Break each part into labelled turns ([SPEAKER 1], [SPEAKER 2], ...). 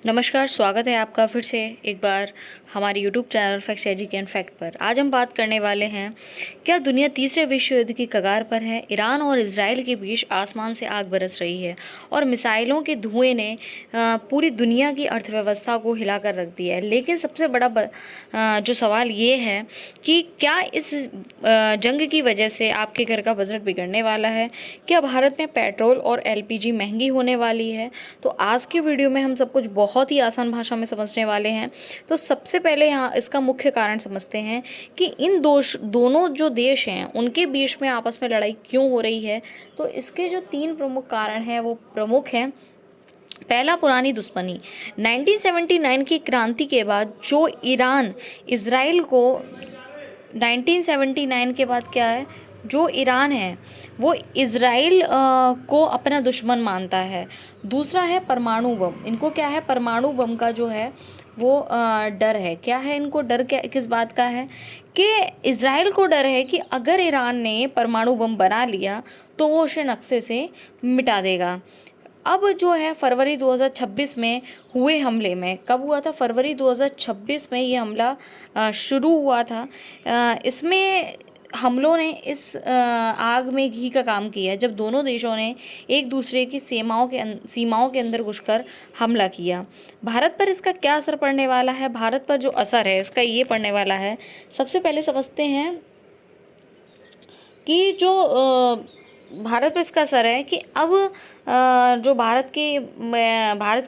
[SPEAKER 1] नमस्कार, स्वागत है आपका फिर से एक बार हमारे YouTube channel facts education fact पर। आज हम बात करने वाले हैं, क्या दुनिया तीसरे विश्व युद्ध की कगार पर है? ईरान और इजराइल के बीच आसमान से आग बरस रही है और मिसाइलों के धुएं ने पूरी दुनिया की अर्थव्यवस्था को हिलाकर रख दिया है। लेकिन सबसे बड़ा जो सवाल ये है कि क्या इस जंग की वजह से आपके घर का बजट बिगड़ने वाला है? क्या भारत में पेट्रोल और एलपीजी महंगी होने वाली है? तो आज की वीडियो में हम सब कुछ बहुत ही आसान भाषा में समझने वाले हैं। तो सबसे पहले यहाँ इसका मुख्य कारण समझते हैं कि इन दोनों जो देश हैं उनके बीच में आपस में लड़ाई क्यों हो रही है। तो इसके जो 3 प्रमुख कारण हैं वो प्रमुख हैं। पहला, पुरानी दुश्मनी। 1979 की क्रांति के बाद जो ईरान इजराइल को 1979 के बाद क्या है, जो ईरान है वो इजराइल को अपना दुश्मन मानता है। दूसरा है परमाणु बम। इनको क्या है, परमाणु बम का जो है वो डर है। क्या है इनको डर, क्या किस बात का है कि इजराइल को डर है कि अगर ईरान ने परमाणु बम बना लिया तो वो उसे नक्शे से मिटा देगा। अब जो है फरवरी 2026 में हुए हमले में, कब हुआ था, फरवरी 2026 में ये हमला शुरू हुआ था। इसमें हमलों ने इस आग में घी का काम किया जब दोनों देशों ने एक दूसरे की सीमाओं के अंदर घुसकर हमला किया। भारत पर इसका क्या असर पड़ने वाला है? भारत पर जो असर है इसका ये पड़ने वाला है, सबसे पहले समझते हैं कि जो भारत पर इसका असर है कि अब जो भारत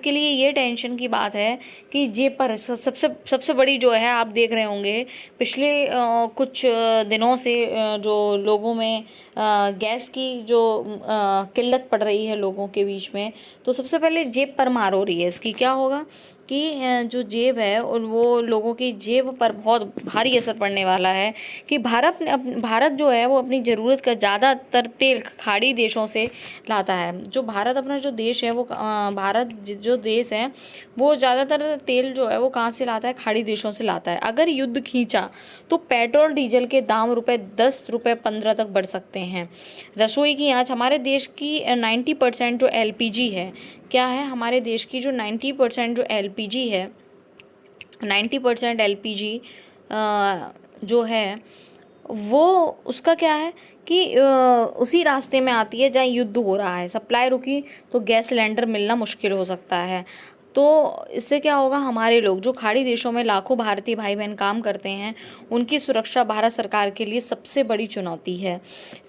[SPEAKER 1] के लिए ये टेंशन की बात है कि जेब पर सबसे बड़ी जो है, आप देख रहे होंगे पिछले कुछ दिनों से जो लोगों में गैस की जो किल्लत पड़ रही है लोगों के बीच में, तो सबसे पहले जेब पर मार हो रही है। इसकी क्या होगा कि जो जेब है और वो लोगों की जेब पर बहुत भारी असर पड़ने वाला है कि भारत जो है वो अपनी ज़रूरत का ज़्यादातर तेल खाड़ी देशों से लाता है। जो भारत अपना जो देश है वो भारत जो देश है वो ज़्यादातर तेल जो है वो कहाँ से लाता है, खाड़ी देशों से लाता है। अगर युद्ध खींचा तो पेट्रोल डीजल के दाम ₹10 15 तक बढ़ सकते हैं। रसोई की आँच, हमारे देश की 90% जो एलपीजी है, क्या है हमारे देश की जो 90% जो एलपीजी है, 90% एलपीजी जो है वो उसका क्या है कि उसी रास्ते में आती है जहाँ युद्ध हो रहा है। सप्लाई रुकी तो गैस सिलेंडर मिलना मुश्किल हो सकता है। तो इससे क्या होगा, हमारे लोग जो खाड़ी देशों में लाखों भारतीय भाई बहन काम करते हैं उनकी सुरक्षा भारत सरकार के लिए सबसे बड़ी चुनौती है।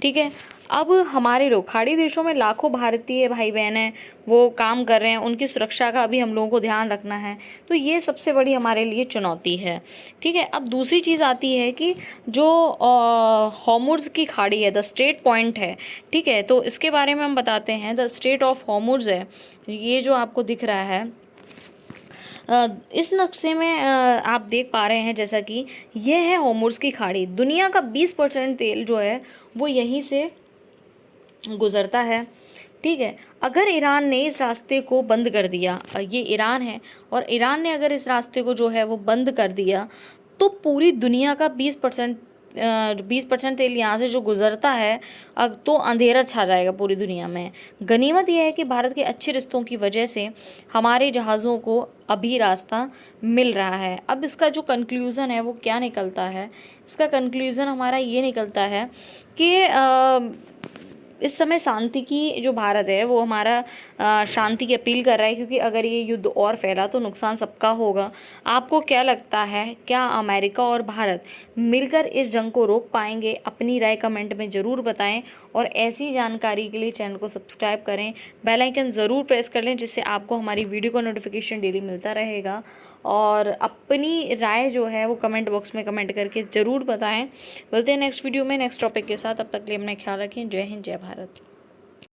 [SPEAKER 1] ठीक है, अब हमारे लोग खाड़ी देशों में लाखों भारतीय भाई बहन हैं वो काम कर रहे हैं, उनकी सुरक्षा का भी हम लोगों को ध्यान रखना है। तो ये सबसे बड़ी हमारे लिए चुनौती है। ठीक है, अब दूसरी चीज़ आती है कि जो हॉर्मुज़ की खाड़ी है, द स्ट्रेट पॉइंट है। ठीक है, तो इसके बारे में हम बताते हैं। द स्ट्रेट ऑफ हॉर्मुज़ है, ये जो आपको दिख रहा है इस नक्शे में आप देख पा रहे हैं जैसा कि यह है हॉर्मुज़ की खाड़ी। दुनिया का 20% तेल जो है वो यहीं से गुजरता है। ठीक है, अगर ईरान ने इस रास्ते को बंद कर दिया, ये ईरान है, और ईरान ने अगर इस रास्ते को जो है वो बंद कर दिया तो पूरी दुनिया का 20% तेल यहाँ से जो गुजरता है तो अंधेरा छा जाएगा पूरी दुनिया में। गनीमत यह है कि भारत के अच्छे रिश्तों की वजह से हमारे जहाज़ों को अभी रास्ता मिल रहा है। अब इसका जो कंक्लूज़न है वो क्या निकलता है, इसका कंक्लूज़न हमारा ये निकलता है कि इस समय शांति की जो भारत है वो हमारा शांति की अपील कर रहा है, क्योंकि अगर ये युद्ध और फैला तो नुकसान सबका होगा। आपको क्या लगता है, क्या अमेरिका और भारत मिलकर इस जंग को रोक पाएंगे? अपनी राय कमेंट में ज़रूर बताएं और ऐसी जानकारी के लिए चैनल को सब्सक्राइब करें, बेल आइकन ज़रूर प्रेस कर लें जिससे आपको हमारी वीडियो का नोटिफिकेशन डेली मिलता रहेगा। और अपनी राय जो है वो कमेंट बॉक्स में कमेंट करके ज़रूर बताएं। मिलते हैं नेक्स्ट वीडियो में नेक्स्ट टॉपिक के साथ, तब तक के लिए अपना ख्याल रखें। जय हिंद, जय भारत।